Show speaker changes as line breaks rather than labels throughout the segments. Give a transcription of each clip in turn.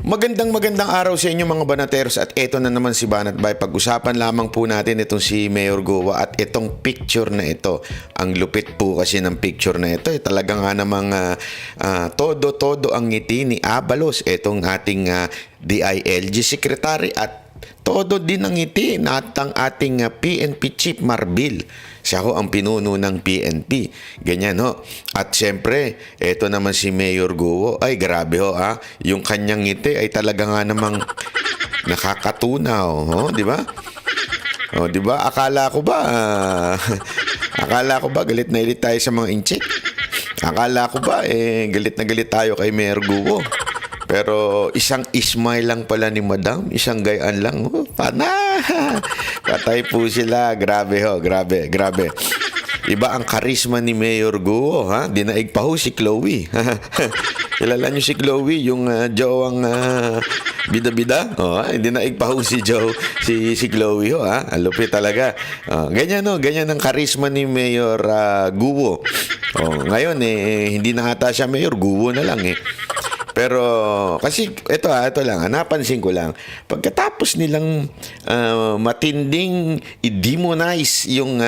Magandang araw sa inyo mga banateros at eto na naman si Banat Bay. Pag-usapan lamang po natin itong si Mayor Guo at itong picture na ito. Ang lupit po kasi ng picture na ito. Talaga nga namang todo-todo ang ngiti ni Abalos, itong ating DILG Secretary, at todo din ang ngiti ng ating PNP Chief Marbil. Siya ho ang pinuno ng PNP. Ganyan ho. At siyempre, eto naman si Mayor Guo. Ay, grabe ho yung kanyang ngiti ay talaga nga namang nakakatunaw. Ho? Di ba? O, di ba? Akala ko ba galit na galit tayo sa mga incheck? Akala ko ba galit na galit tayo kay Mayor Guo? Pero isang ismay lang pala ni Madam, isang gayaan lang. Oh, patay po sila. Grabe ho, grabe. Iba ang karisma ni Mayor Guo, ha? Dinaig pa ho si Chloe. Kilala niyo si Chloe, yung jowang bida-bida? Oh, dinaig pa ho si Chloe ho, ha? Lupit talaga. Ganyan ang karisma ni Mayor Guo. Ngayon hindi na ata siya Mayor, Guo na lang Pero kasi ito lang, napansin ko lang, pagkatapos nilang matinding i-demonize yung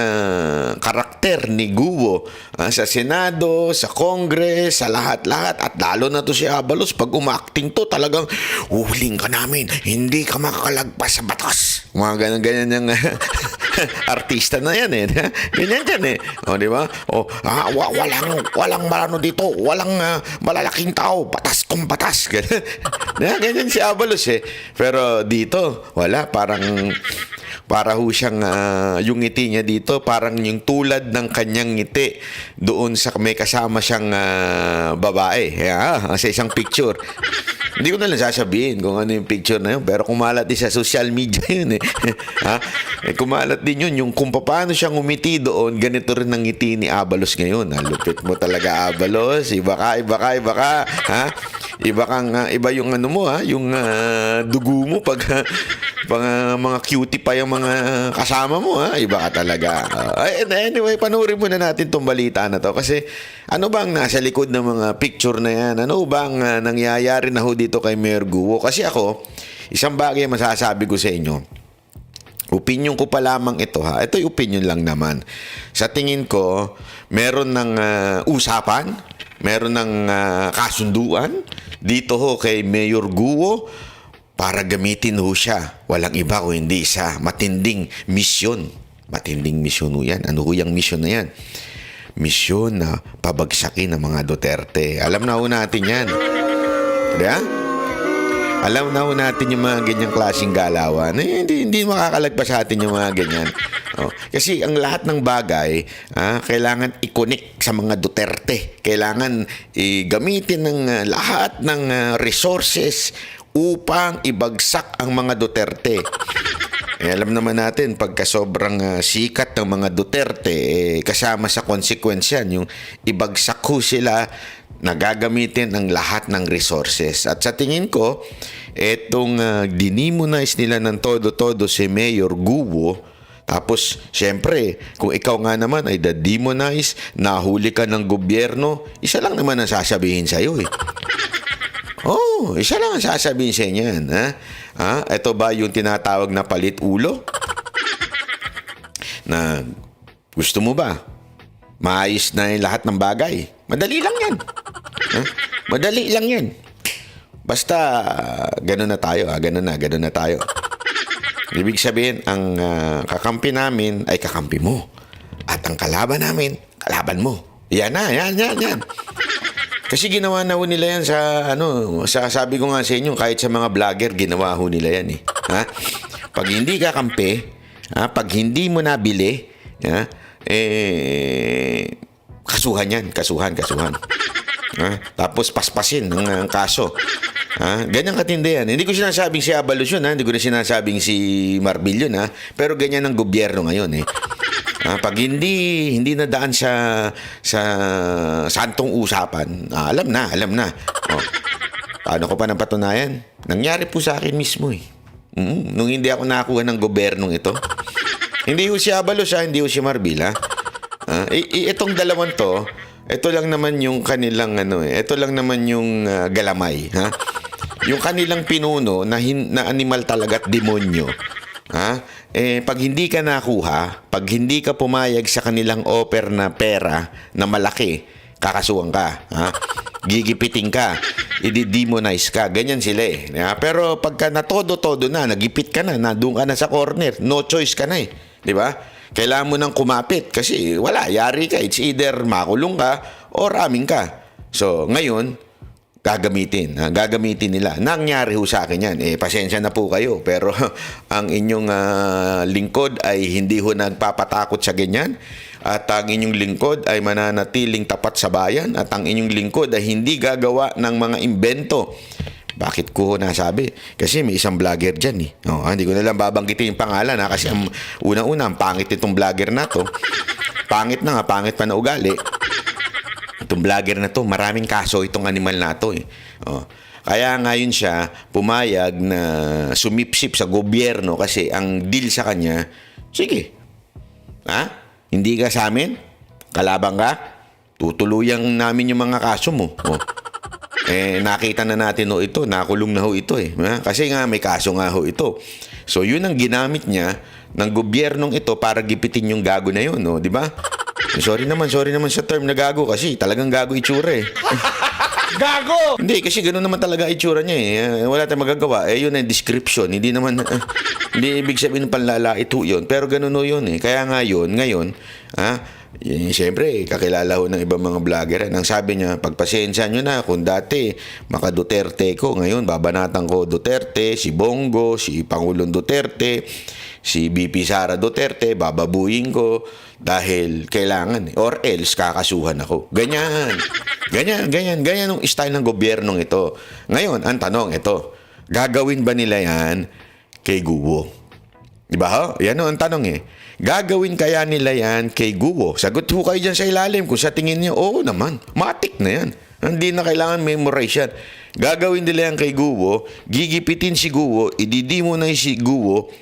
karakter ni Guo sa Senado, sa Congress, sa lahat-lahat, at lalo na to si Abalos, pag umaacting to talagang uhuling ka namin, hindi ka makakalagpas sa batas. Mga ganyan yung artista na yan ganyan yan di ba? Walang malano dito, walang malalaking tao, batas kung batas. Ganyan si Abalos Pero dito, wala, para ho siyang yung ngiti niya dito parang yung tulad ng kanyang ngiti doon sa may kasama siyang babae sa isang picture. Hindi ko na lang sasabihin kung ano yung picture na yun, pero kumalat din sa social media yun kumalat din yun yung kung paano siyang umiti doon. Ganito rin ang ngiti ni Abalos ngayon. Lupit mo talaga, Abalos. Iba ka iba yung ano mo yung dugo mo pag mga cutie pa yung mga kasama mo iba ka talaga. Anyway, panoorin muna natin tong balita na to kasi ano bang nasa likod ng mga picture na yan? Ano bang nangyayari na ho dito kay Mayor Guo? Kasi ako, isang bagay masasabi ko sa inyo, opinion ko pa lamang ito ito yung opinion lang naman. Sa tingin ko, meron ng usapan, meron ng kasunduan dito ho kay Mayor Guo para gamitin ho siya. Walang iba kung hindi sa matinding misyon. Matinding misyon ho yan. Ano ho yung misyon na yan? Misyon na pabagsakin ng mga Duterte. Alam na ho natin yan. Diba? Alam na ho natin yung mga ganyang klaseng galawan. Hindi makakalagpas sa atin yung mga ganyan. Kasi ang lahat ng bagay, kailangan i-connect sa mga Duterte. Kailangan gamitin ng lahat ng resources upang ibagsak ang mga Duterte. Alam naman natin, pagka sobrang sikat ng mga Duterte, kasama sa consequence yan, yung ibagsak ho sila, nagagamitin ang lahat ng resources. At sa tingin ko, etong dinimonize nila ng todo-todo si Mayor Guo, tapos, syempre, kung ikaw nga naman ay demonize, nahuli ka ng gobyerno, isa lang naman ang sasabihin sa'yo isa lang ang sasabihin sa inyo yan. Ito ba yung tinatawag na palit ulo? Na gusto mo ba? Maayos na yung lahat ng bagay. Madali lang yan. Madali lang yan. Basta, ganun na tayo. Ganun na tayo. Ibig sabihin, ang kakampi namin ay kakampi mo. At ang kalaban namin, kalaban mo. Yan. Kasi ginawa na ho nila yan sabi ko nga sa inyo, kahit sa mga vlogger, ginawa ho nila yan Pag hindi ka kampi, pag hindi mo nabili, kasuhan yan, kasuhan. Tapos paspasin ang kaso. Ganyan katindi yan. Hindi ko sinasabing si Abalos yun, hindi ko na sinasabing si Marbil yun, pero ganyan ang gobyerno ngayon pag hindi nadaan sa santong usapan, alam na. Paano ko pa napatunayan? Nangyari po sa akin mismo nung hindi ako nakakuha ng gobyernong ito. Hindi ho si Abalos hindi ho si Marbil itong dalawang to, ito lang naman yung kanilang ito lang naman yung galamay yung kanilang pinuno na, na animal talaga at demonyo, pag hindi ka nakuha, pag hindi ka pumayag sa kanilang offer na pera na malaki, kakasuhan ka, gigipitin ka, i-demonize ka, ganyan sila eh. Pero pagka natodo-todo na, nagipit ka na, doon ka na sa corner, no choice ka na eh. Di ba? Kailangan mo nang kumapit kasi wala, yari ka. It's either makulong ka or aming ka. So, ngayon, gagamitin nila. Nangyari ho sa akin yan. Pasensya na po kayo. Pero ang inyong lingkod ay hindi ho nagpapatakot sa ganyan. At ang inyong lingkod ay mananatiling tapat sa bayan. At ang inyong lingkod ay hindi gagawa ng mga imbento. Bakit ko nasabi? Kasi may isang vlogger dyan eh. Hindi ko na lang babanggitin yung pangalan kasi unang-una, ang pangit itong vlogger na to. Pangit na nga, pangit pa na ugali. Itong vlogger na to, maraming kaso itong animal na to eh. Kaya ngayon siya pumayag na sumipsip sa gobyerno kasi ang deal sa kanya, sige, hindi ka sa amin? Kalabang ka? Tutuluyan namin yung mga kaso mo. Nakita na natin ito, nakulong na ho ito eh. Kasi nga may kaso nga ho ito. So yun ang ginamit niya ng gobyernong ito para gipitin yung gago na yun, di ba? Sorry naman sa term na gago kasi talagang gago itsura eh.
Gago!
Hindi, kasi gano'n naman talaga itsura niya eh. Wala tayong magagawa. Yun ang description. Hindi naman, hindi ibig sabihin ng panlalait ho yun. Pero gano'n ho yun eh. Kaya nga yun, ngayon, siyempre, kakilala ho ng ibang mga vlogger. Ang sabi niya, pagpasensya nyo na kung dati maka Duterte ko, ngayon babanatan ko Duterte, si Bongo, si Pangulong Duterte, si BP Sara Duterte, bababuyin ko dahil kailangan or else kakasuhan ako. Ganyan ang style ng gobyernong ito. Ngayon, ang tanong ito, gagawin ba nila yan kay Guo? Diba ho? Yan ang tanong eh. Gagawin kaya nila yan kay Guo? Sagot ho kayo dyan sa ilalim. Kung sa tingin niyo, oo naman. Matik na yan. Hindi na kailangan memorize yan. Gagawin nila yan kay Guo, gigipitin si Guo, ididemonize si Guo,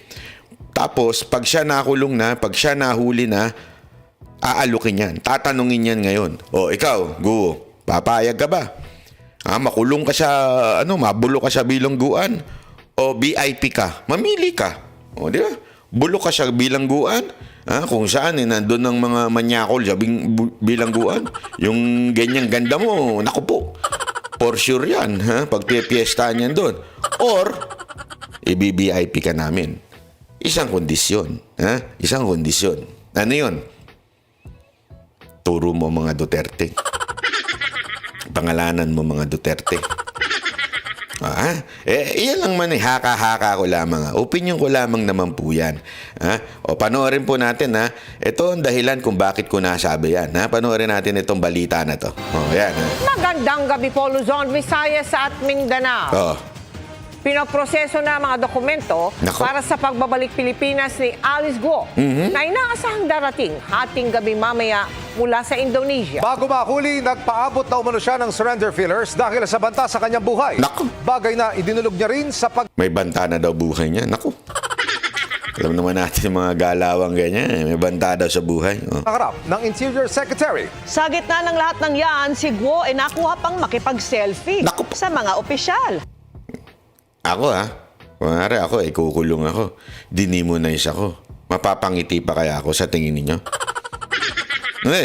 tapos pag siya nakulong na, pag siya nahuli na, aalukin yan. Tatanungin yan ngayon. Ikaw, Guo, papayag ka ba? Makulong ka sa, mabulo ka sa bilangguan? O VIP ka? Mamili ka. Di ba? Bulok ka sa bilangguan? Kung saan, nandun ng mga manyakol sa bilangguan? Yung ganyang ganda mo, naku po. For sure yan, pag piestahan yan doon. Or, i-VIP ka namin. Isang kondisyon. Isang kondisyon. Ano yun? Turo mo mga Duterte. Pangalanan mo mga Duterte. Iyan lang man haka-haka ko lamang. Opinion ko lamang naman po yan. Panoorin po natin ito ang dahilan kung bakit ko nasabi yan. Panoorin natin itong balita na to. Yan.
Magandang gabi po, Luzon, Visayas at Mindanao. Pinoproseso na mga dokumento para sa pagbabalik Pilipinas ni Alice Guo na inaasahang darating hating gabi mamaya mula sa Indonesia.
Bago mahuli, nagpaabot na umano siya ng surrender fillers dahil sa banta sa kanyang buhay.
Naku.
Bagay na idinulog niya rin sa
May banta na daw buhay niya. Naku. Alam naman natin yung mga galawang ganyan. May banta daw sa buhay.
Nakarap ng Interior Secretary.
Sa gitna ng lahat ng yan, si Guo ay nakuha pang makipag-selfie sa mga opisyal.
Ako kunwari ako, kukulong ako. Dinimonize ako. Mapapangiti pa kaya ako sa tingin ninyo?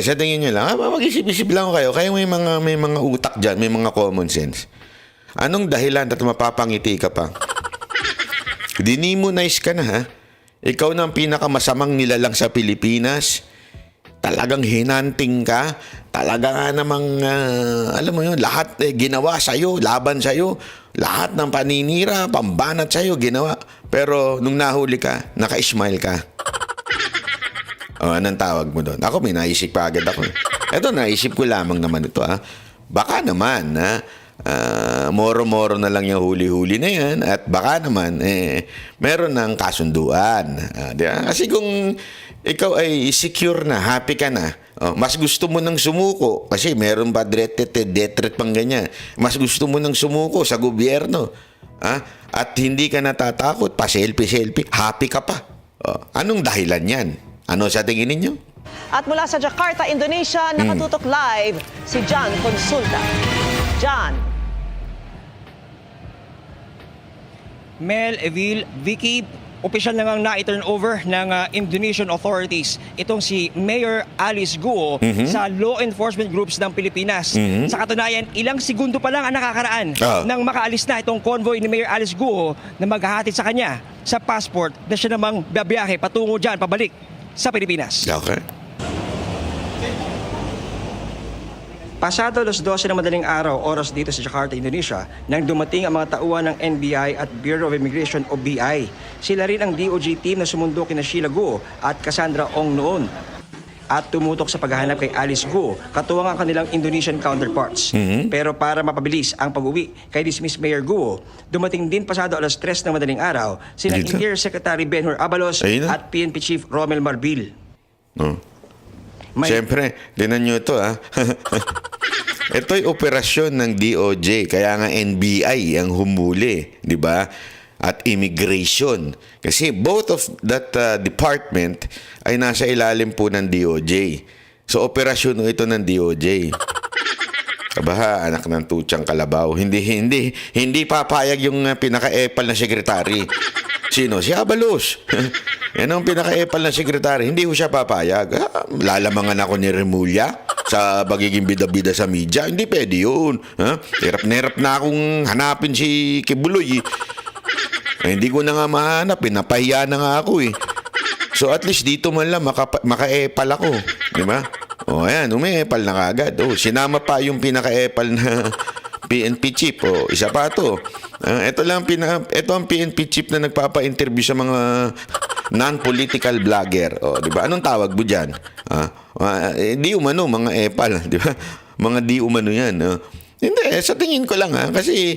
Sa tingin nyo lang, mag-isip-isip lang kayo. Kayo may mga utak dyan, may mga common sense. Anong dahilan at mapapangiti ka pa? Dinimonize ka na Ikaw na ang pinakamasamang nilalang sa Pilipinas. Talagang hinanting ka. Talaga nga namang, alam mo yun, lahat ginawa sa'yo, laban sa'yo. Lahat ng paninira, pambanat sa'yo, ginawa. Pero nung nahuli ka, naka-smile ka. Anong tawag mo doon? Ako, may naisip pa agad ako. Ito, naisip ko lamang naman ito. Baka naman, moro-moro na lang yung huli-huli na yan. At baka naman, meron ng kasunduan. Diba? Kasi kung ikaw ay secure na, happy ka na, mas gusto mo nang sumuko kasi meron ba detret pang ganyan. Mas gusto mo nang sumuko sa gobyerno. At hindi ka natatakot, pa selfie, happy ka pa. Anong dahilan yan? Ano sa tingin ninyo?
At mula sa Jakarta, Indonesia, nakatutok live si John Consulta. John.
Mel, Evil, Vicky, opisyal na ngang na-turn over ng Indonesian authorities itong si Mayor Alice Guo sa law enforcement groups ng Pilipinas. Sa katunayan, ilang segundo pa lang ang nakakaraan nang makaalis na itong convoy ni Mayor Alice Guo na maghahatid sa kanya sa passport na siya namang babiyahe patungo dyan, pabalik sa Pilipinas.
Okay.
Pasado alas 12 ng madaling araw, oras dito sa Jakarta, Indonesia, nang dumating ang mga tauhan ng NBI at Bureau of Immigration o BI. Sila rin ang DOJ team na sumundo kina Sheila Guo at Cassandra Ong noon. At tumutok sa paghahanap kay Alice Guo, katuwang ang kanilang Indonesian counterparts. Pero para mapabilis ang pag-uwi kay dismissed Mayor Guo, dumating din pasado alas 3 ng madaling araw sina
Dito?
Interior Secretary Benhur Abalos
Ayun na.
at PNP Chief Romel Marbil.
Siyempre, tinan nyo ito Ito'y operasyon ng DOJ, kaya nga NBI ang humuli, di ba? At immigration. Kasi both of that department ay nasa ilalim po ng DOJ. So, operasyon ito ng DOJ. Kabaha, anak ng tutsang kalabaw. Hindi papayag yung pinaka-epal na sekretary. Sino? Si Abalos. Yan ang pinaka-epal na sekretary. Hindi ko siya papayag. Lalamangan ako ni Remulla sa pagiging bida-bida sa media. Hindi pwede yun. Hirap na akong hanapin si Kibuloy. Hindi ko na nga mahanap. Napahiya na nga ako eh. So at least dito man lang maka-epal ako. Di ba? O ayan, ume-epal na kagad. Sinama pa yung pinaka-epal na PNP chief. Isa pa to. Ito ang PNP chief na nagpapa-interview sa mga non-political vlogger. Di ba? Anong tawag mo dyan? Di umano, mga epal. Di ba? Mga di umano yan. Hindi, sa tingin ko lang kasi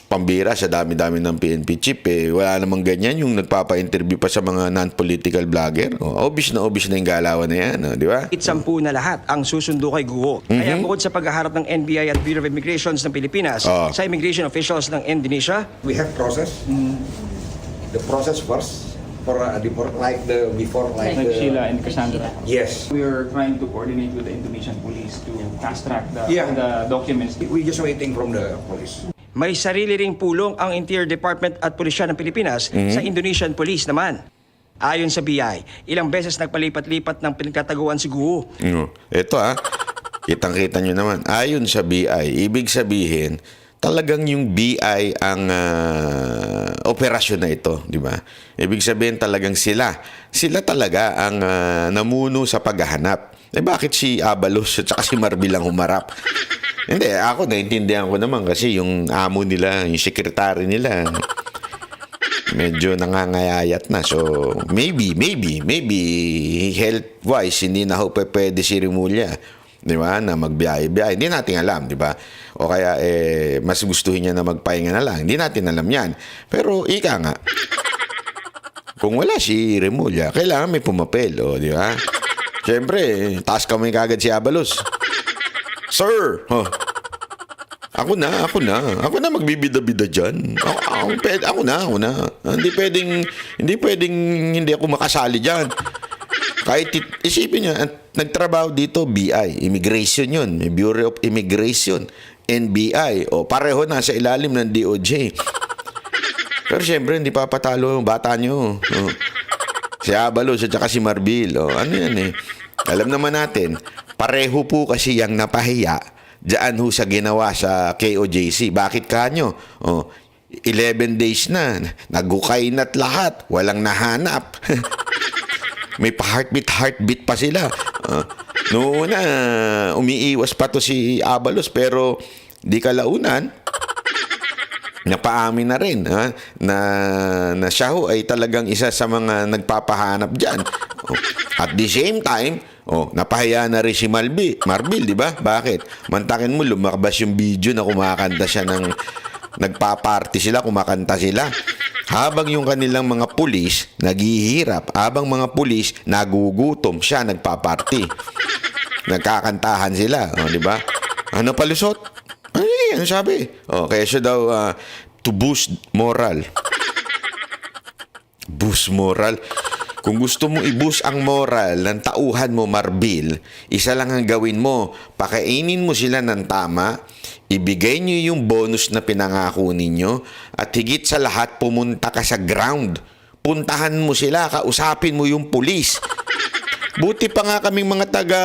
pambira sa dami-dami ng PNP chief wala namang ganyan yung nagpapa-interview pa sa mga non-political vlogger. Obvious na yung galawan na yan, di ba?
Itsampu na lahat ang susundo kay Guo. Kaya bukod sa paghaharap ng NBI at Bureau of Immigrations ng Pilipinas sa immigration officials ng Indonesia,
We have process. The process first for before
Like Sheila and Cassandra.
Yes.
We are trying to coordinate with the Indonesian police to fast track the documents.
We just waiting from the police.
may sarili ring pulong ang Interior Department at Pulisya ng Pilipinas sa Indonesian Police naman. Ayon sa BI, ilang beses nagpalipat-lipat ng pinagtataguan si Guo.
Ito kitang-kita nyo naman. Ayon sa BI, ibig sabihin, talagang yung BI ang operasyon na ito, di ba? Ibig sabihin talagang sila talaga ang namuno sa paghahanap. Bakit si Abalos at si Marbil ang humarap? Hindi, ako naintindihan ko naman kasi yung amo nila, yung sekretary nila, medyo nangangayayat na. So, maybe health-wise, hindi na ho pwede si Remulla, di ba, na magbiyahe-biyahe. Hindi natin alam, di ba? O kaya, mas gustuhin niya na magpahinga na lang. Hindi natin alam yan. Pero, ika nga, kung wala si Remulla, kailangan may pumapel, di ba? Siyempre, taas kamay kagad si Abalos. Sir! Ako na magbibida-bida dyan. Ako na. Hindi pwedeng hindi ako makasali dyan. Kahit isipin nyo, nagtrabaho dito, BI, Immigration yun, Bureau of Immigration, NBI, pareho na sa ilalim ng DOJ. Pero siyempre, hindi papatalo yung bata nyo. Si Abalos at saka si Marbil. Ano yan Alam naman natin, pareho po kasi yung napahiya diyan ho sa ginawa sa KOJC. Bakit kanyo? 11 days na. Nagukay na't lahat. Walang nahanap. May heartbeat pa sila. Noon na, umiiwas pa to si Abalos pero di kalaunan, napaamin na rin na siya ho ay talagang isa sa mga nagpapahanap dyan. At the same time, napahiya na rin si Marbil, di ba? Bakit? Mantakin mo, lumabas yung video na kumakanta siya nagpa-party sila, kumakanta sila. Habang yung kanilang mga pulis naghihirap, habang mga pulis nagugutom, siya nagpa-party. Nagkakantahan sila, di ba? Ano palusot? Ano sabi? Kaya siya daw to boost moral. Boost moral. Kung gusto mong i-boost ang moral ng tauhan mo, Marbil, isa lang ang gawin mo. Pakainin mo sila ng tama, ibigay nyo yung bonus na pinangako ninyo at higit sa lahat, pumunta ka sa ground. Puntahan mo sila, kausapin mo yung pulis. Buti pa nga kaming mga taga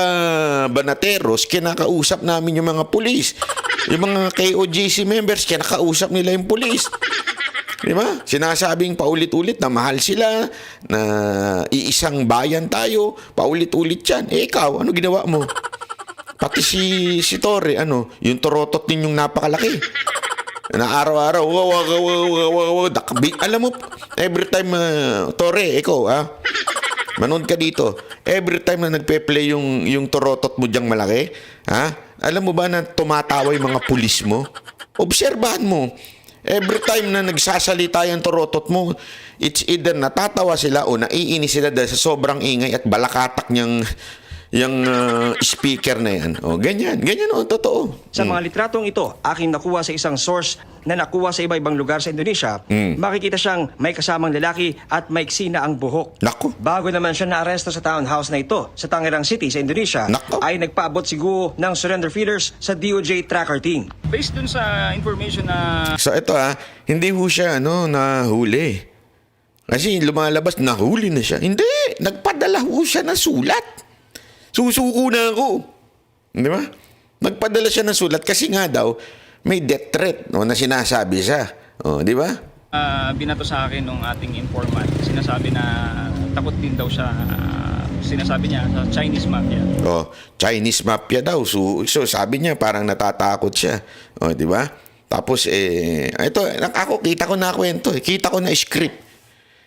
Banateros, kinakausap namin yung mga pulis. Yung mga KOJC members, kinakausap nila yung pulis. Di ba? Sinasabing paulit-ulit na mahal sila, na iisang bayan tayo, paulit-ulit yan. Eh ikaw, ano ginawa mo? Pati si Torre, yung torotot ninyong napakalaki. Na araw-araw, alam mo, every time, Torre, ikaw, manood ka dito. Every time na nagpe-play yung torotot mo diyang malaki, alam mo ba na tumatawa yung mga pulis mo? Obserbahan mo. Every time na nagsasalita yung torotot mo, it's either natatawa sila o naiinis sila dahil sa sobrang ingay at balakatak niyang yung speaker na yan. O, ganyan, totoo.
Sa mga litratong ito, aking nakuha sa isang source na nakuha sa iba-ibang lugar sa Indonesia, makikita siyang may kasamang lalaki at maiksi na ang buhok.
Naku.
Bago naman siya naaresto sa townhouse na ito sa Tangerang City sa Indonesia,
Naku.
ay nagpaabot si Guo ng surrender feelers sa DOJ tracker team.
Based dun sa information na
So, ito hindi ho siya, nahuli. Kasi lumalabas, nahuli na siya. Hindi, nagpadala ho siya ng sulat. Susuko na ako. Di ba? Nagpadala siya ng sulat kasi nga daw, may death threat na sinasabi siya. Di ba?
binato sa akin ng ating informant, sinasabi na takot din daw siya, sinasabi niya sa Chinese mafia.
Chinese mafia daw. So sabi niya parang natatakot siya. Di ba? Tapos ito, ako kita ko na kwento. Kita ko na script.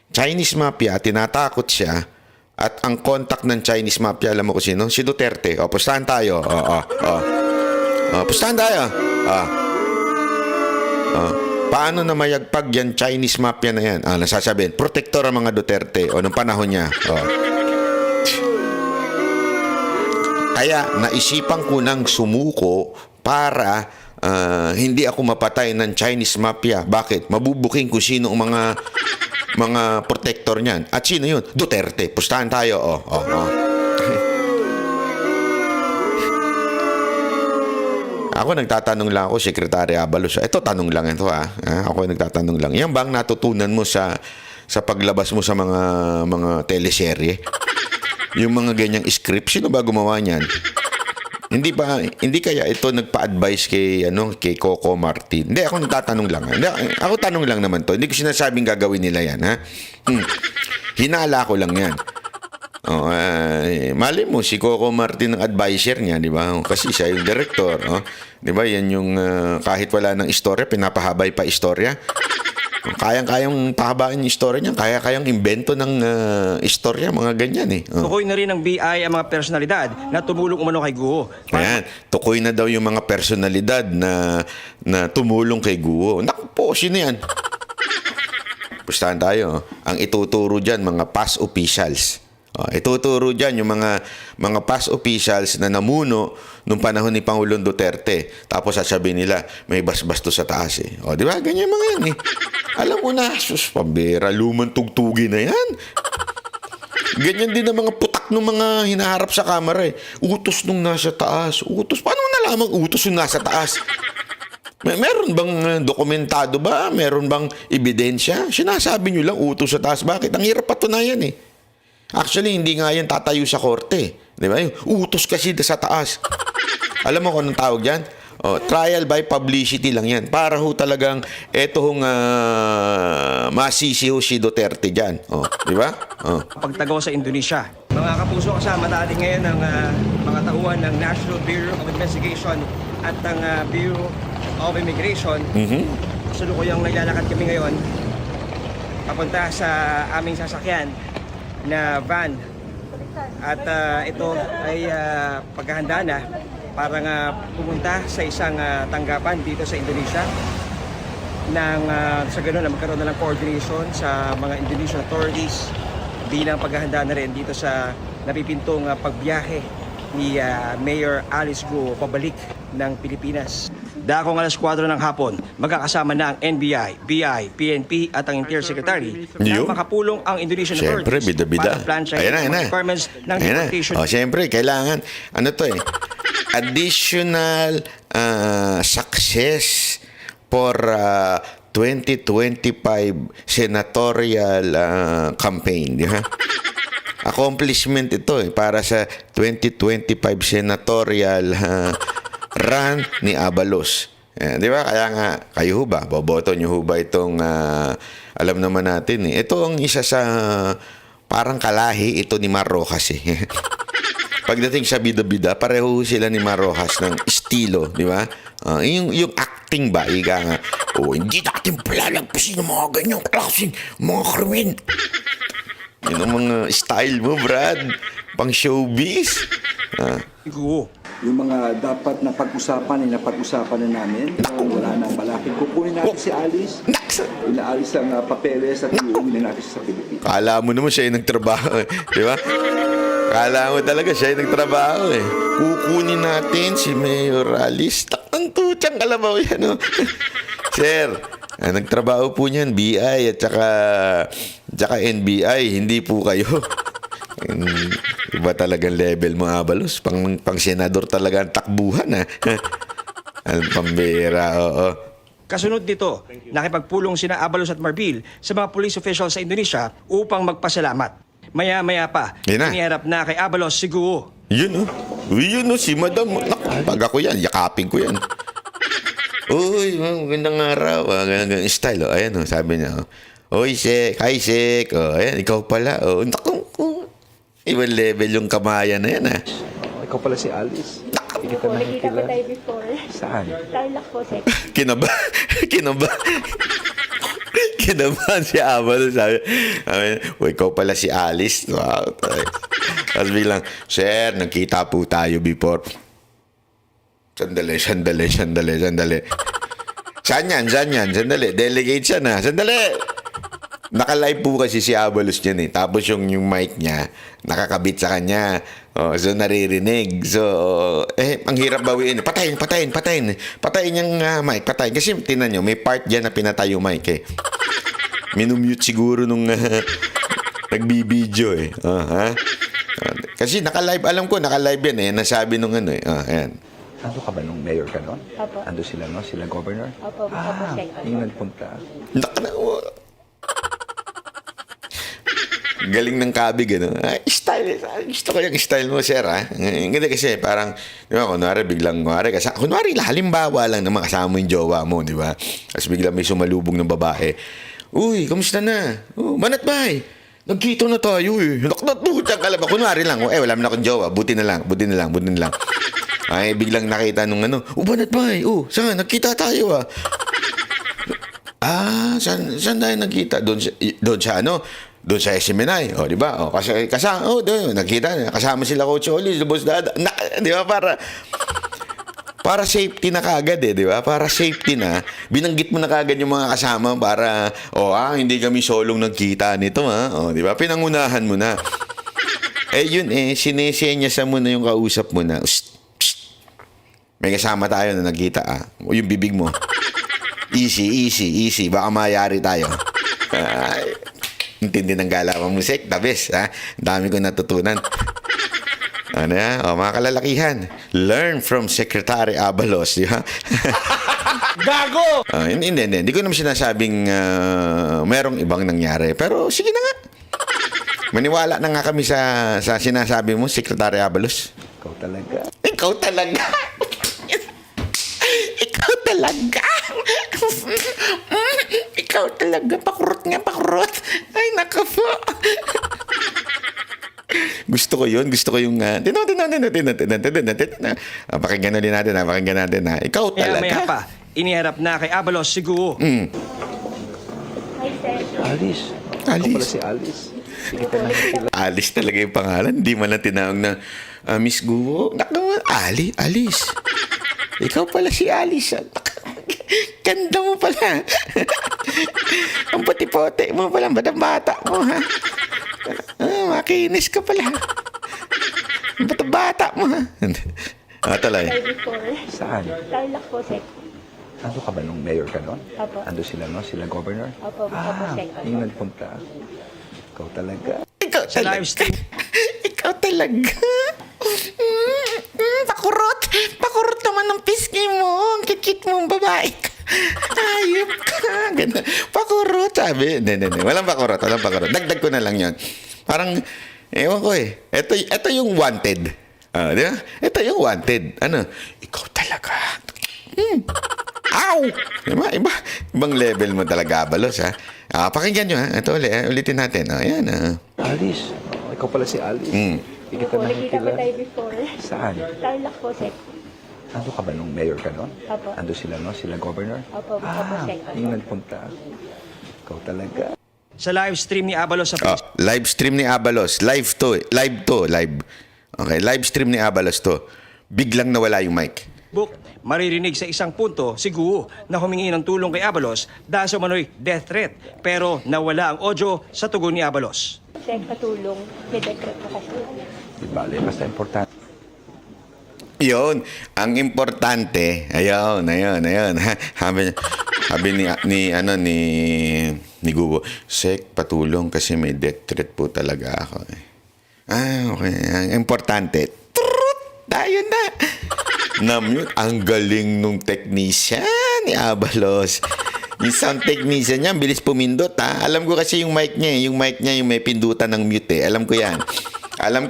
Chinese mafia, tinatakot siya. At ang contact ng Chinese mafia, alam mo kung sino? Si Duterte. Pustahan tayo. Pustahan tayo. Paano na mayagpag yan Chinese mafia na yan? Nasasabihin, protector ang mga Duterte. Nung panahon niya. Kaya naisipan ko nang sumuko para hindi ako mapatay ng Chinese mafia. Bakit? Mabubuking kung sino ang mga protector niyan. At sino yun? Duterte. Pustahan tayo. Ako nagtatanong lang ako, Secretary Abalos. Ito, tanong lang ito Ako nagtatanong lang. Yan bang natutunan mo sa paglabas mo sa mga teleserye? Yung mga ganyang script, sino ba gumawa niyan? Hindi kaya ito nagpa-advise kay Coco Martin? Hindi, ako nagtatanong lang. Ako tanong lang naman to. Hindi ko sinasabing gagawin nila yan, Hinala ko lang yan. Mali mo, si Coco Martin ang advisor niya, di ba? Kasi siya yung director, di ba? Yan yung kahit wala ng istorya, pinapahabay pa istorya. Kayang pahabain yung istorya niya, kayang invento ng istorya, mga ganyan
Tukoy na rin ng BI ang mga personalidad na tumulong umano kay Guo.
Ayan, tukoy na daw yung mga personalidad na tumulong kay Guo. Naku po, sino yan? Pustahan tayo. Ang ituturo dyan, mga past officials. Ituturo dyan yung mga past officials na namuno nung panahon ni Pangulong Duterte. Tapos sasabihin nila, may basbasto sa taas di ba? Ganyan mga yan Alam mo na, sus, pambera, lumang tugtugi na yan. Ganyan din ang mga putak ng mga hinaharap sa kamera Utos nung nasa taas. Utos. Paano mo nalamang utos nung nasa taas? Meron bang dokumentado ba? Meron bang ebidensya? Sinasabi nyo lang utos sa taas. Bakit? Ang hirap patunayan Actually, hindi nga yan tatayo sa korte. Di ba? Utos kasi sa taas. Alam mo kung anong tawag yan? Trial by publicity lang yan. Para ho talagang eto hong masisi ho si Duterte dyan. Di ba?
Pagtagaw sa Indonesia. Mga kapuso, kasama natin ngayon ng mga tauhan ng National Bureau of Investigation at ng Bureau of Immigration. Kasulukuyang naglalakad kami ngayon papunta sa aming sasakyan na van. At ito ay paghahanda na para pumunta sa isang tanggapan dito sa Indonesia nang sa ganoon na magkaroon na ng coordination sa mga Indonesian authorities bilang paghahanda na rin dito sa napipintong pagbiyahe ni Mayor Alice Guo pabalik ng Pilipinas. Dakong alas 4 ng hapon, magkakasama na ang NBI, BI, PNP at ang Interior Secretary na makapulong ang Indonesian authorities para plansyahin ang mga requirements ng deportation.
Siyempre, kailangan, additional success for 2025 senatorial campaign. Di ba? Accomplishment ito para sa 2025 senatorial run ni Abalos. Di ba? Kaya nga, kayo ho ba? Boboto nyo ho ba itong alam naman natin Ito ang isa sa parang kalahi ito ni Mar Rojas Pagdating sa bida-bida, pareho sila ni Mar Rojas ng estilo, di ba? Yung acting ba, ika nga, hindi natin palalagpasin yung mga ganyang klaseng mga krimen. Yun ang mga style mo, Brad. Pang showbiz.
Guo.
Yung mga dapat na pag-usapan ay napag-usapan na namin. Wala nang malaki. Kukunin natin si Alice. Inaalis ang papeles at iuwi na natin sa Pilipinas.
Kala mo naman siya yung nagtrabaho di ba? Kala mo talaga siya yung nagtrabaho Kukunin natin si Mayor Alice. Ang tutsang kalabaw yan Sir, nagtrabaho po niyan BI at saka NBI, hindi po kayo. Iba talagang level mo, Abalos. Pang senador talaga ang takbuhan Ang pambira, oo.
Kasunod nito, nakipagpulong sina Abalos at Marbil sa mga police officials sa Indonesia upang magpasalamat. Maya-maya pa,
Yun na.
iniharap na kay Abalos si Guo.
Yun si Madam. Pag ako yan, yakapin ko yan. Uy, magandang araw. Magandang style. Ayan sabi niya. Uy, Sek. Hi, Sek. Ayan, ikaw pala. Naku, ibang level yung kamayan na yan
Ikaw pala si Alice. Hindi kita
Nakita
nakikila.
ko tayo before.
Saan?
Tarlac po, sir.
Kinabahan si Abalos. Sabi, ikaw pala si Alice. Wow. Tapos biglang, Sir, nagkita po tayo before. Sandali. Saan yan? Sandali. Delegate siya na. Sandali. Naka-live po kasi si Abalos niyan Tapos yung mic niya, nakakabit sa kanya. So, naririnig. So, ang hirap bawiin. Patayin. Patayin yung mic. Patayin. Kasi, tinan nyo, may part dyan na pinatay yung mic Minumute siguro nung nagbibideo Kasi naka-live, alam ko, naka-live yan Nasabi nung ayan.
Ando ka ba nung mayor ka noon?
Opo.
Ando sila, no? Sila governor?
Opo, sir.
Yung nagpunta.
Galing ng kabig, style. Gusto ko yung style mo, sir, Hindi kasi parang, di ba, kunwari, halimbawa lang naman kasama yung jowa mo, di ba? Tapos biglang may sumalubong ng babae. Uy, kamusta na? Manat bay? Nagkita na tayo Naknatutang ka lang ba? Kunwari lang, wala mo na akong jowa. Buti na lang. Ay, biglang nakita nung Banat bay? Saan? Nagkita tayo saan tayo nagkita? Doon sa SMNI, di ba? Doon, nagkita, kasama sila Coach Oli, Boss Dada. Di ba, para safety na kagad di ba? Para safety na, binanggit mo na kagad yung mga kasama para, hindi kami solong nagkita nito, di ba? Pinangunahan mo na. Yun, sinesenyasa mo na yung kausap mo na, may kasama tayo na nagkita, yung bibig mo. Easy, baka mayari tayo. Intindi ng Galawang Musik, the best, dami ko natutunan. Mga kalalakihan, learn from Secretary Abalos, di ba?
Gago!
Hindi ko naman sinasabing merong ibang nangyari, pero sige na nga. Maniwala na nga kami sa sinasabi mo, Secretary Abalos. Ikaw talaga. Ikaw talaga. Pakurot. Ay, naku po. Gusto ko yung pakinggan ulit natin Ikaw talaga.
Maya pa, iniharap na kay Abalos si Guo.
Hi, sir.
Alice. Ikaw pala si Alice. Hindi kita nakikila.
Alice talaga yung pangalan. Hindi man lang tinawag na Miss Guo. Alice. Ikaw pala si Alice. Ganda mo pala. Ang puti-puti mo pala. Bata mo, makinis ka pala. Bata mo, talay.
Tayo before.
Saan?
Tarlac po, sir.
Ando ka ba nung mayor ka noon?
Opo.
Ando sila, no? Sila governor?
Opo, sir.
Yung nagpunta. Ikaw talaga.
Sa live stream.
Ikaw talaga. Pakurot naman ng pisngi mo. Ang kikit mong babae ka. Ayop ka. Ganun. Pakurot, sabi. Hindi. Walang pakurot. Dagdag ko na lang yun. Parang, ewan ko eh. Ito yung wanted. Di ba? Ito yung wanted. Ano? Ikaw talaga. Ow! Ibang level mo talaga, Abalos, ha? Pakinggan nyo, ha? Ito ulitin natin. Ayan,
Alice, ikaw pala si Alice. Hindi kita
Po, nakita ko
nakikilala.
tayo before.
Saan?
Tarlac po, Sek.
Ando ka ba nung mayor ka noon?
Opo.
Ando sila, no? Sila governor?
Opo, Sek.
Yung nagpunta. Ikaw talaga.
Sa live stream ni Abalos sa Facebook,
live stream ni Abalos. Live. Okay, live stream ni Abalos to. Biglang nawala yung mic.
maririnig sa isang punto si Guo na humingi ng tulong kay Abalos dahil sa umano'y death threat pero nawala ang audio sa tugon ni Abalos.
Sek, patulong. May decrete po kasi.
Di bale, basta importante.
Yun, ang importante, ayun. Sabi ni Gugo, Sek, patulong kasi may death threat po talaga ako. Okay. Ang importante, tayo na. Na-mute. Ang galing nung technician ni Abalos. Yung sound technician niya, bilis pumindot, ha. Alam ko kasi yung mic niya, yung may pindutan ng mute, Alam ko yan.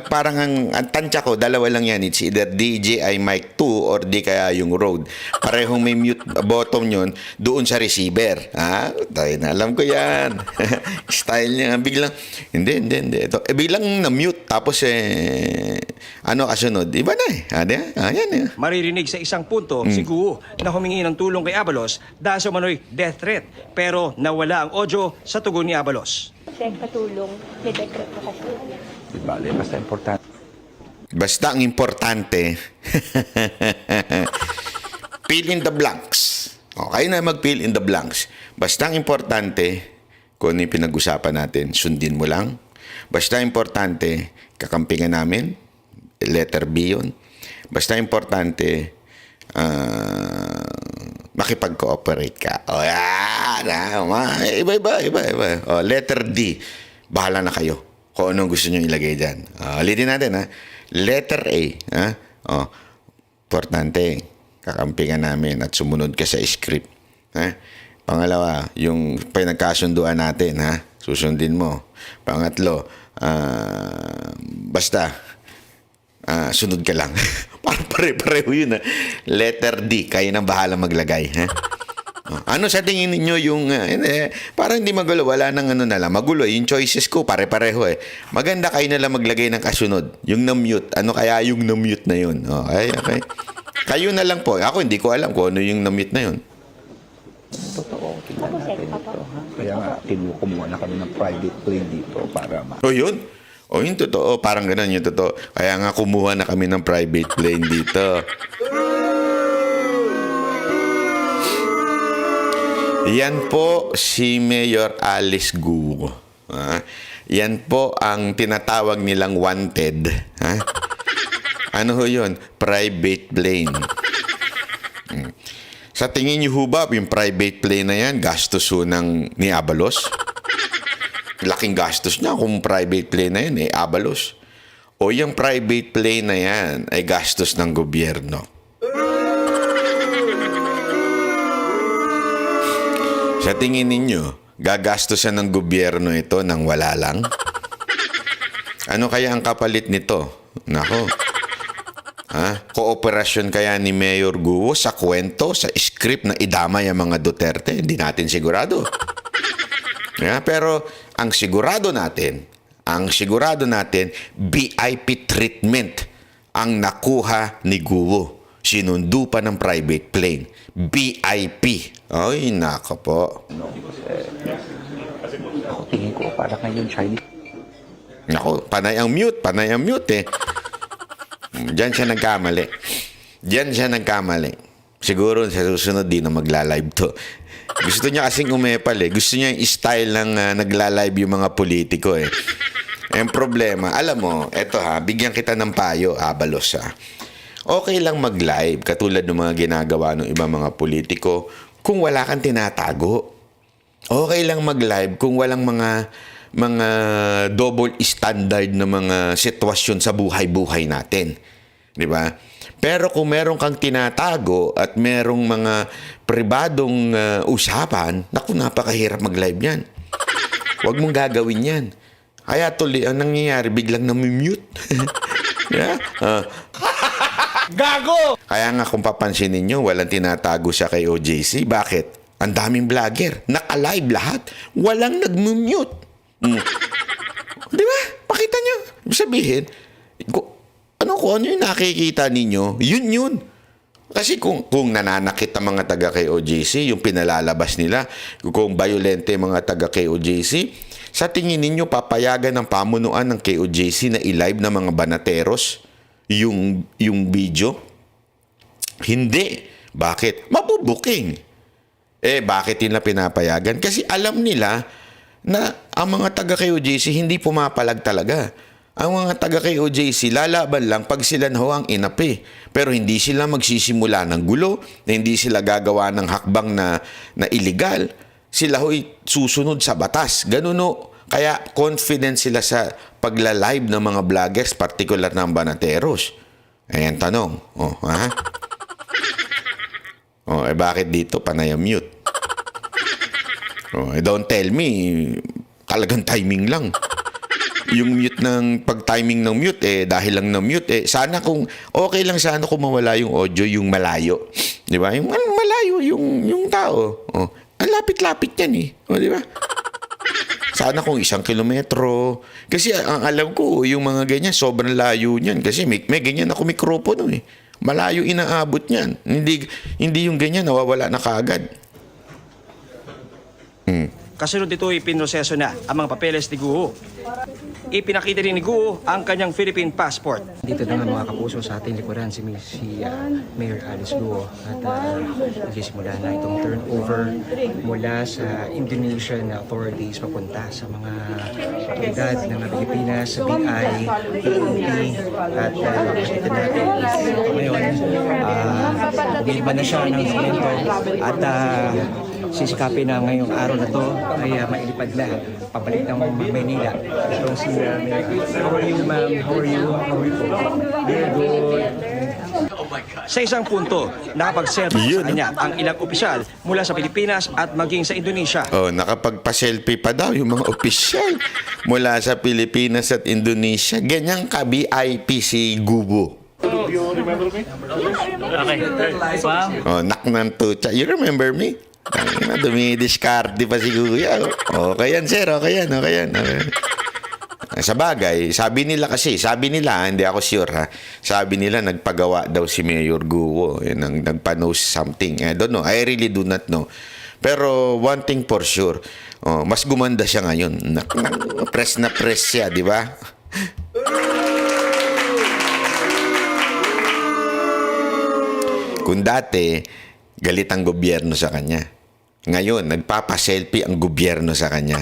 Parang ang tansya ko, dalawa lang yan. It's either DJI Mic 2 or di kaya yung Rode. Parehong may mute button yun doon sa receiver. Tayo na, alam ko yan. Style niya. Biglang, hindi. Ito, biglang na-mute. Tapos, ano kasunod? Iba na yan.
Maririnig sa isang punto si Guo na humingi ng tulong kay Abalos dahil sa umano'y death threat pero nawala ang audio sa tugon ni Abalos.
Sek, patulong. May decrete po kasi.
Di bale, basta importante.
Basta ang importante, fill in the blanks. Okay na mag-fill in the blanks. Basta ang importante, kung ano yung pinag-usapan natin, sundin mo lang. Basta importante, kakampingan namin. Letter B yun. Basta importante, makipag-cooperate ka. Iba. Letter D, bahala na kayo kung anong gusto nyo ilagay dyan. Ulitin natin, ha? Letter A, ha? Importante, kakampingan namin at sumunod ka sa script. Ha? Pangalawa, yung pinagkasunduan natin, ha? Susundin mo. Pangatlo, basta, sunod ka lang. Parang pare-pareho yun, ha? Letter D, kayo nang bahala maglagay, ha? Ano sa tingin ninyo yung parang hindi magulo, wala nang magulo, yung choices ko pare-pareho Maganda kayo na lang maglagay ng kasunod, yung na-mute. Ano kaya yung na-mute na yun? Okay. Kayo na lang po. Ako hindi ko alam kung ano yung na-mute na yun.
Totoo, tingnan natin ito. Ha? Kaya nga, kumuha na kami ng private plane dito para
Yun? Yung totoo, parang ganun yung totoo. Kaya nga kumuha na kami ng private plane dito. Yan po si Mayor Alice Guo. Yan po ang tinatawag nilang wanted. Ano ho yun? Private plane. Sa tingin niyo ho ba, yung private plane na yan, gastos ho ni Abalos? Laking gastos niya kung private plane na yan, Abalos. O yung private plane na yan ay gastos ng gobyerno. Sa tingin ninyo, gagastosan ng gobyerno ito nang wala lang? Ano kaya ang kapalit nito? Nako. Kooperasyon kaya ni Mayor Guo sa kwento, sa script na idamay ang mga Duterte? Hindi natin sigurado. Pero ang sigurado natin, VIP treatment ang nakuha ni Guo. Sinundo pa ng private plane. VIP. Ay, nako po.
No, kasi ako tingin ko para kayong Chinese.
Nako, panay ang mute Diyan siya nagkamali. Siguro sa susunod di na magla-live to. Gusto niya kasing umepal Gusto niya yung style ng nagla-live yung mga politiko Ang problema, alam mo, eto bigyan kita ng payo, Abalos Okay lang mag-live katulad ng mga ginagawa ng ibang mga politiko kung wala kang tinatago. Okay lang mag-live kung walang mga double standard na mga sitwasyon sa buhay-buhay natin. Di ba? Pero kung meron kang tinatago at merong mga pribadong usapan, naku, napakahirap mag-live yan. Huwag mong gagawin yan. Kaya tuloy, ang nangyayari, biglang namimute. Yeah?
Gago!
Kaya nga kung papansinin nyo, walang tinatago siya kay OJC. Bakit? Ang daming vlogger. Naka-live lahat. Walang nag-mute. Di ba? Pakita nyo. Ibig sabihin, kung ano yung nakikita ninyo, yun. Kasi kung nananakit ang mga taga kay OJC, yung pinalalabas nila, kung violente mga taga kay OJC, sa tingin ninyo papayagan ng pamunuan ng KOJC na i-live ng mga banateros yung video? Hindi. Bakit? Mabubuking. Bakit nila pinapayagan? Kasi alam nila na ang mga taga KOJC hindi pumapalag talaga. Ang mga taga KOJC lalaban lang pag sila na ang inapi. Pero hindi sila magsisimula ng gulo, hindi sila gagawa ng hakbang na illegal. Sila ho'y susunod sa batas. Ganun o. Kaya confident sila sa pagla-live ng mga vloggers, particular ng banateros. Ayan tanong. Bakit dito panay mute? Don't tell me, talagang timing lang. Yung mute ng pag-timing ng mute, dahil lang ng mute, sana kung, okay lang sana kung mawala yung audio, yung malayo. Di ba? Yung malayo, yung tao. Ang lapit-lapit yan di ba? Sana kung 1 kilometro. Kasi ang alam ko, yung mga ganyan, sobrang layo niyan. Kasi may ganyan ako mikropono Malayo inaabot niyan. Hindi yung ganyan, nawawala na kaagad.
Kasunod nito ipinroseso na ang mga papeles ni Guo. Ipinakita rin ni Guo ang kanyang Philippine passport. Dito na nga mga kapuso sa ating likuran si Mayor Alice Guo at nagsisimula na itong turnover mula sa Indonesian authorities papunta sa mga otoridad ng Pilipinas, sa BI, PNP at makikita natin ngayon nilima na siya ng semento at sisikapin na ngayong araw na to ay mailipad na pabalik ng Maynila. Itong si how are you, ma'am? How are you? Very good. Sa isang punto, nakapag-selfie sa kanya ang ilang opisyal mula sa Pilipinas at maging sa Indonesia.
Nakapagpa-selfie pa daw yung mga opisyal mula sa Pilipinas at Indonesia. Ganyan ka VIP si Gubo.
You remember me? Okay. Wow.
Nak ng tucha. You remember me? Dumidiskarte pa si Kuya. Okay yan, sir. Okay yan. Sa bagay, sabi nila, hindi ako sure ha. Sabi nila, nagpagawa daw si Mayor Guo. Nagpa-nose something. I don't know. I really do not know. Pero one thing for sure, mas gumanda siya ngayon. Press na press siya, di ba? Kung dati, galit ang gobyerno sa kanya. Ngayon, nagpapaselfie ang gobyerno sa kanya.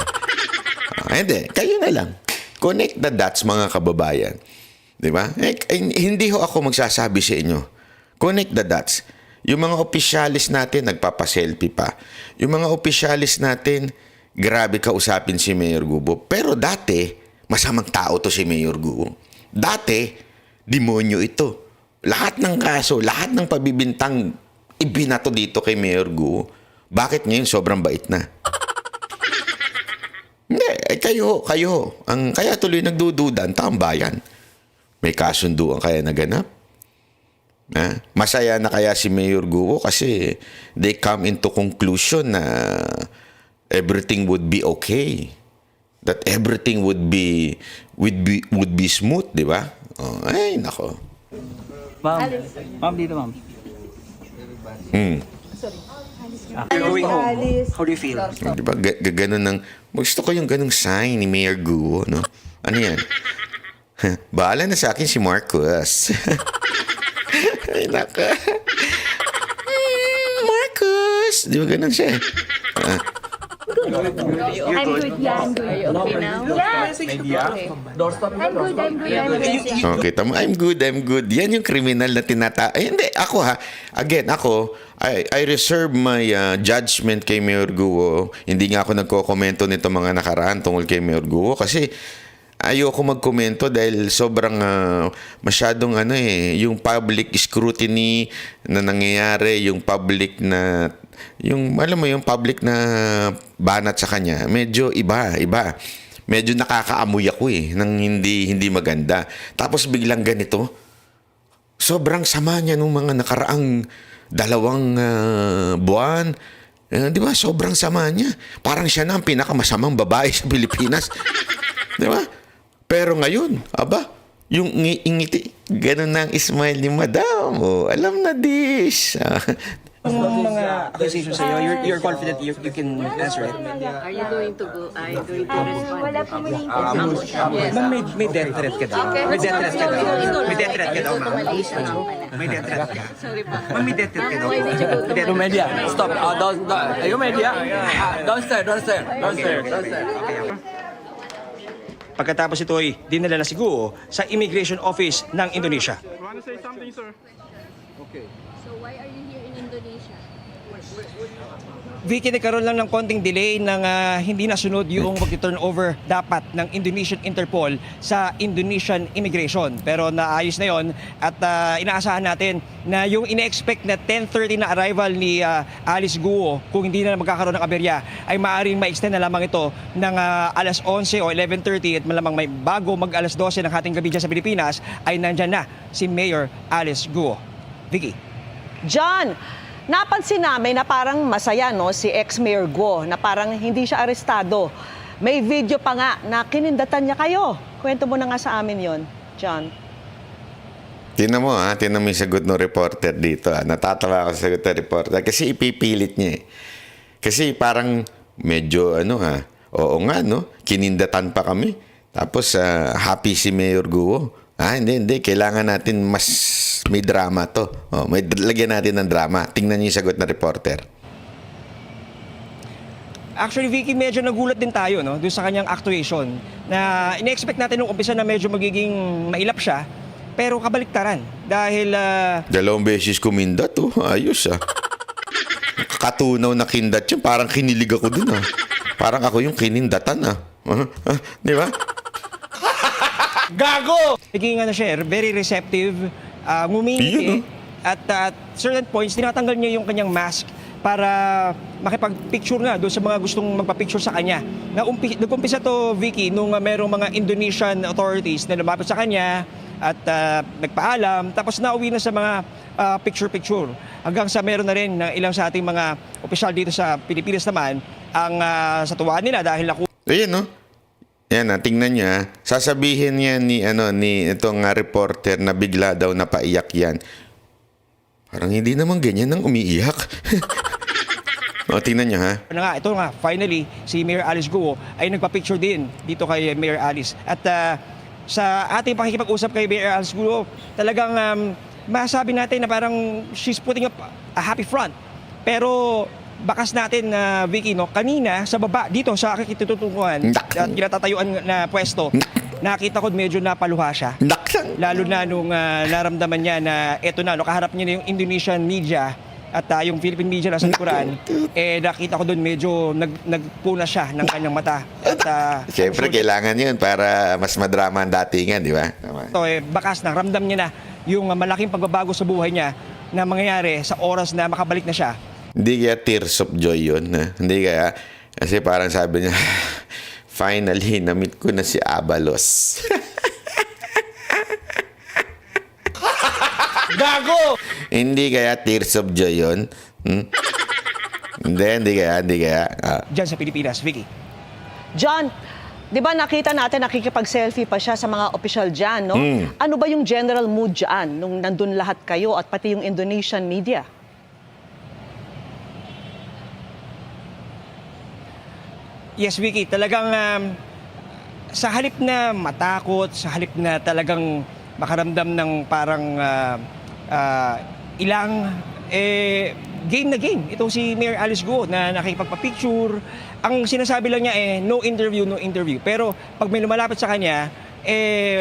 Hindi, kayo na lang. Connect the dots, mga kababayan. Di ba? Hindi ho ako magsasabi sa inyo. Connect the dots. Yung mga opisyalis natin, nagpapaselfie pa. Yung mga opisyalis natin, grabe kausapin si Mayor Guo. Pero dati, masamang tao to si Mayor Guo. Dati, demonyo ito. Lahat ng kaso, lahat ng pabibintang ibinato dito kay Mayor Guo. Bakit ngayon sobrang bait na? Hindi, kayo. Kaya tuloy nagdududa ang taong bayan. May kasunduan kaya naganap? Masaya na kaya si Mayor Guo kasi they come into conclusion na everything would be okay. That everything would be smooth, di ba? Ay, nako.
Ma'am, dito ma'am.
Going home, how do you feel?
Diba, ganun ng, gusto ko yung ganung sign ni Mayor Guo, no? Ano yan? Bahala na sa akin si Marcos. Ay, naka. Marcos! Di ba ganun siya?
I'm good, yeah, I'm good. Okay now? Yeah. I'm good.
Okay, tama. I'm good. Yan yung kriminal na hindi, ako ha. Again, I reserve my judgment kay Mayor Guo. Hindi nga ako nagko-komento nito mga nakaraan tungkol kay Mayor Guo kasi ayoko magkomento dahil sobrang masyadong yung public scrutiny na nangyayari, yung public na alam mo yung public na banat sa kanya, medyo iba. Medyo nakakaamoy ako ng hindi maganda. Tapos biglang ganito. Sobrang sama niya nung mga nakaraang 2 buwan. Di ba? Sobrang sama niya. Parang siya na ang pinakamasamang babae sa Pilipinas. Di ba? Pero ngayon, yung ngiti, ganun na ang smile ni Madam. Oh, alam na this.
Yung mga accusations sa'yo, you're confident you can answer it?
Are you going to go? Are you going to respond? Wala po muna
Ma'am, may death threat ka daw. May death threat ka daw. May death threat ka daw, ma'am. May death threat ka.
Sorry pa.
Ma'am, may death threat ka daw.
No media. Stop. Don't. Are you media? Don't stare.
Pagkatapos ito ay dinala na si Guo sa Immigration Office ng Indonesia.
So why are you here in Indonesia?
Vicky, nagkaroon lang ng konting delay ng hindi nasunod yung mag-turn over dapat ng Indonesian Interpol sa Indonesian Immigration. Pero naayos na yon at inaasahan natin na yung ine-expect na 10:30 na arrival ni Alice Guo, kung hindi na magkakaroon ng aberya, ay maaaring ma-extend na lamang ito ng alas 11 o 11:30 at malamang may bago mag-alas 12 ng hating gabi dyan sa Pilipinas ay nandyan na si Mayor Alice Guo. Vicky.
John, napansin namin na parang masaya si ex-Mayor Guo na parang hindi siya arestado. May video pa nga na kinindatan niya kayo. Kwento mo na nga sa amin yon, John.
Tingnan mo yung sagot ng reporter dito. Natatawa ako sa sagot ng reporter kasi ipipilit niya. Kasi parang medyo oo nga kinindatan pa kami. Tapos happy si Mayor Guo. Hindi. Kailangan natin mas may drama to. Lagyan natin ng drama. Tingnan niyo yung sagot na reporter.
Actually, Vicky, medyo nagulat din tayo doon sa kanyang actuation na ine-expect natin nung umpisa na medyo magiging mailap siya, pero kabaliktaran. Dahil
2 beses kumindat. Ayos Katunaw na kindat yun. Parang kinilig ako dun. Parang ako yung kinindatan. Di ba?
Gago! Naging siya, very receptive, ngumingiti, at certain points, tinatanggal niya yung kanyang mask para makipag-picture nga doon sa mga gustong magpa-picture sa kanya. Nag-umpisa to, Vicky, nung merong mga Indonesian authorities na lumapit sa kanya at nagpaalam, tapos nauwi na sa mga picture-picture. Hanggang sa meron na rin ng ilang sa ating mga opisyal dito sa Pilipinas naman ang sa tuwaan nila dahil
Ayan, Yan, tingnan niya. Sasabihin niya ni itong reporter na bigla daw napaiyak yan. Parang hindi naman ganyan nang umiiyak. Tingnan niya,
Ito nga, finally, si Mayor Alice Guo ay nagpa-picture din dito kay Mayor Alice. At sa ating pakikipag-usap kay Mayor Alice Guo, talagang masabi natin na parang she's putting up a happy front. Pero bakas natin na Vicky, kanina sa baba dito sa aking kitututunguhan at kinatatayuan na pwesto, nakita ko medyo napaluha siya. Lalo na nung naramdaman niya na eto na, kaharap niya na yung Indonesian media at yung Philippine media nasa likuran, nakita ko doon medyo nagpuna siya ng kanyang mata. At
siyempre, kailangan yun para mas madrama ang datingan, di ba?
Bakas na, ramdam niya na yung malaking pagbabago sa buhay niya na mangyayari sa oras na makabalik na siya.
Hindi kaya tears of joy yun. Hindi kaya. Kasi parang sabi niya, finally, na-meet ko na si Abalos.
Gago!
Hindi kaya tears of joy yun. Hindi kaya.
Diyan sa Pilipinas, Vicky.
John, di ba nakita natin nakikipag-selfie pa siya sa mga opisyal dyan, Ano ba yung general mood dyan nung nandun lahat kayo at pati yung Indonesian media?
Yes, Vicky, talagang sa halip na matakot, sa halip na talagang makaramdam ng parang game na game. Itong si Mayor Alice Guo na nakikipagpa-picture. Ang sinasabi lang niya no interview. Pero pag may lumalapit sa kanya,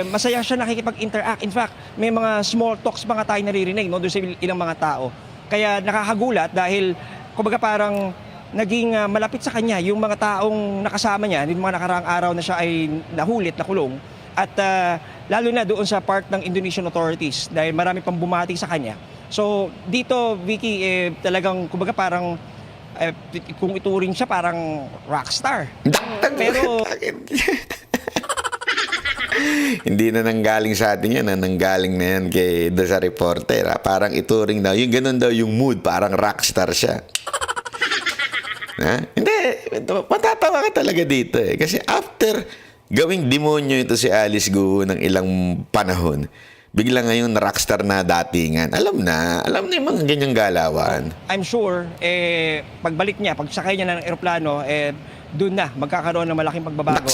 masaya siya nakikipag-interact. In fact, may mga small talks mga tayo naririnig doon sa ilang mga tao. Kaya nakakagulat dahil kumbaga parang naging malapit sa kanya yung mga taong nakasama niya, yung mga nakaraang araw na siya ay nahulit, nakulong. At lalo na doon sa part ng Indonesian authorities dahil marami pang bumati sa kanya. So dito, Vicky, talagang kumbaga parang kung ituring siya parang rockstar. Pero
hindi na nanggaling sa atin yan, nanggaling na yan kay sa reporter. Parang ituring daw, yung ganun daw yung mood, parang rockstar siya. Hindi, matatawa ka talaga dito eh. Kasi after gawing demonyo ito si Alice Guo ng ilang panahon, bigla ngayon rockstar na datingan. Alam na yung mga ganyang galawan.
I'm sure, pagbalik niya, pagsakay niya ng eroplano, doon na magkakaroon ng malaking pagbabago.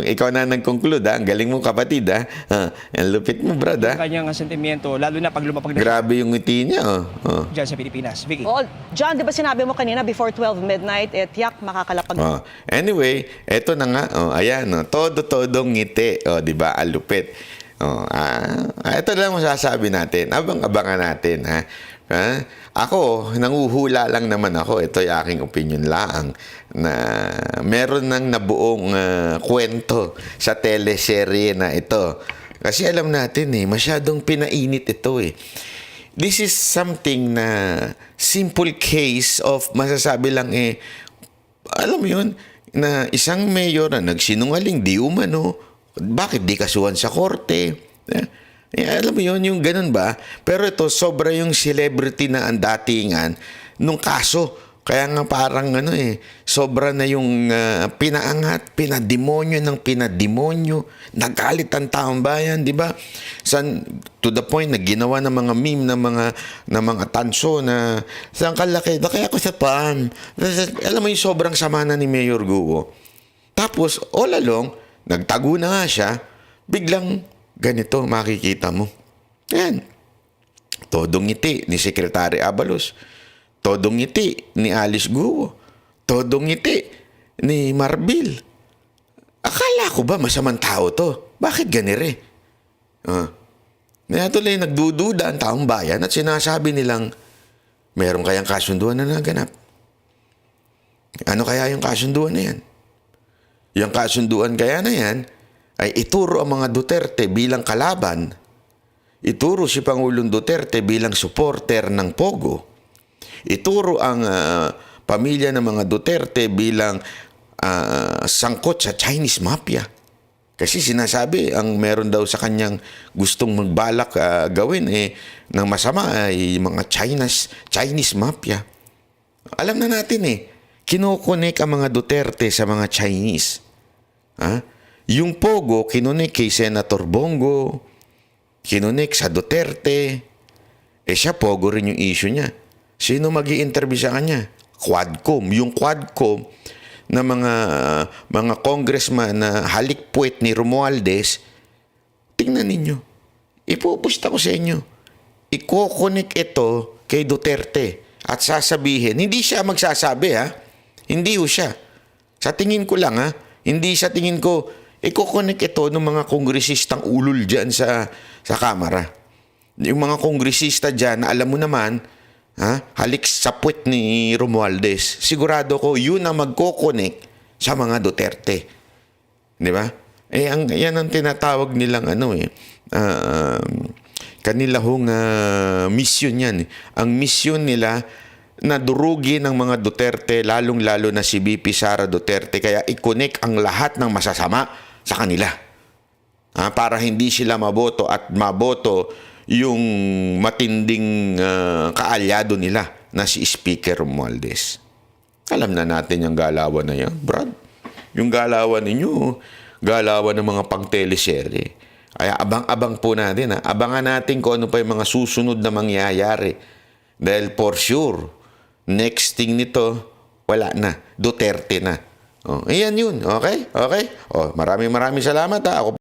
Ikaw na nag-conclude, ha? Ang galing mo, kapatid, ha? Ang lupit mo, brad, ha?
Yung kanyang sentimiento, lalo na pag lumapag na
Grabe yung ngiti niya,
dyan sa Pilipinas. Vicky.
Oh, John, di ba sinabi mo kanina before 12 midnight, tiyak makakalapag.
Anyway, eto na nga. Ayan, todo-todong ngiti. Di ba? Alupit. Ito lang masasabi natin. Abang-abangan natin, ha? Ako, nanguhula lang naman ako. Ito yung aking opinion lang na meron nang nabuong kwento sa teleserye na ito. Kasi alam natin masyadong pinainit ito eh. This is something na simple case of masasabi lang alam mo yun, na isang mayor na nagsinungaling, di umano, bakit di kasuhan sa korte? Alam mo yun, yung ganun ba? Pero ito, sobra yung celebrity na ang datingan nung kaso. Kaya nga parang sobra na yung pinaangat, pinademonyo ng pinademonyo. Nagalit ang taong bayan, di ba? To the point na ginawa ng mga meme ng mga tanso na saan kalaki, kaya ako sa pan. Alam mo yung sobrang sama na ni Mayor Guo. Tapos, all along, nagtago na nga siya, biglang ganito makikita mo. Yan. Todong ngiti ni Secretary Abalos. Todong ngiti ni Alice Guo. Todong ngiti ni Marbil. Akala ko ba masamang tao to? Bakit ganire? Tuloy nagdududa ang taong bayan at sinasabi nilang meron kayang kasunduan na naganap. Ano kaya yung kasunduan na yan? Yung kasunduan kaya na yan ay ituro ang mga Duterte bilang kalaban, ituro si Pangulong Duterte bilang supporter ng Pogo, ituro ang pamilya ng mga Duterte bilang sangkot sa Chinese Mafia. Kasi sinasabi, ang meron daw sa kanyang gustong magbalak gawin ng masama ay mga Chinese Mafia. Alam na natin kinukunik ang mga Duterte sa mga Chinese. Yung Pogo, kinunik kay Senator Bongo, kinunik sa Duterte. Siya, Pogo rin yung issue niya. Sino mag-i-interview sa kanya? Quadcom. Yung Quadcom na mga congressman na halikpuit ni Romualdez, tingnan ninyo. Ipupusta ko sa inyo. Ikukunik ito kay Duterte at sasabihin, hindi siya magsasabi Hindi ho siya. Sa tingin ko lang hindi sa tingin ko, ikukonek ito ng mga kongresistang ulol dyan sa Kamara. Yung mga kongresista dyan, alam mo naman, halik sa puwet ni Romualdez. Sigurado ko, yun ang magkokonek sa mga Duterte. Di ba? Yan ang tinatawag nilang kanila hong mission yan. Ang mission nila na durugin ng mga Duterte, lalong-lalo na si BP Sara Duterte, kaya i-connect ang lahat ng masasama sa kanila. Para hindi sila maboto at maboto yung matinding kaalyado nila na si Speaker Romualdez. Alam na natin yung galawan na yan, Brad. Yung galawan ninyo, galawan ng mga pang-teleserye. Kaya abang-abang po natin. Abangan natin kung ano pa yung mga susunod na mangyayari. Dahil for sure, next thing nito, wala na. Duterte na. Ayan yun. Okay? Maraming salamat Ako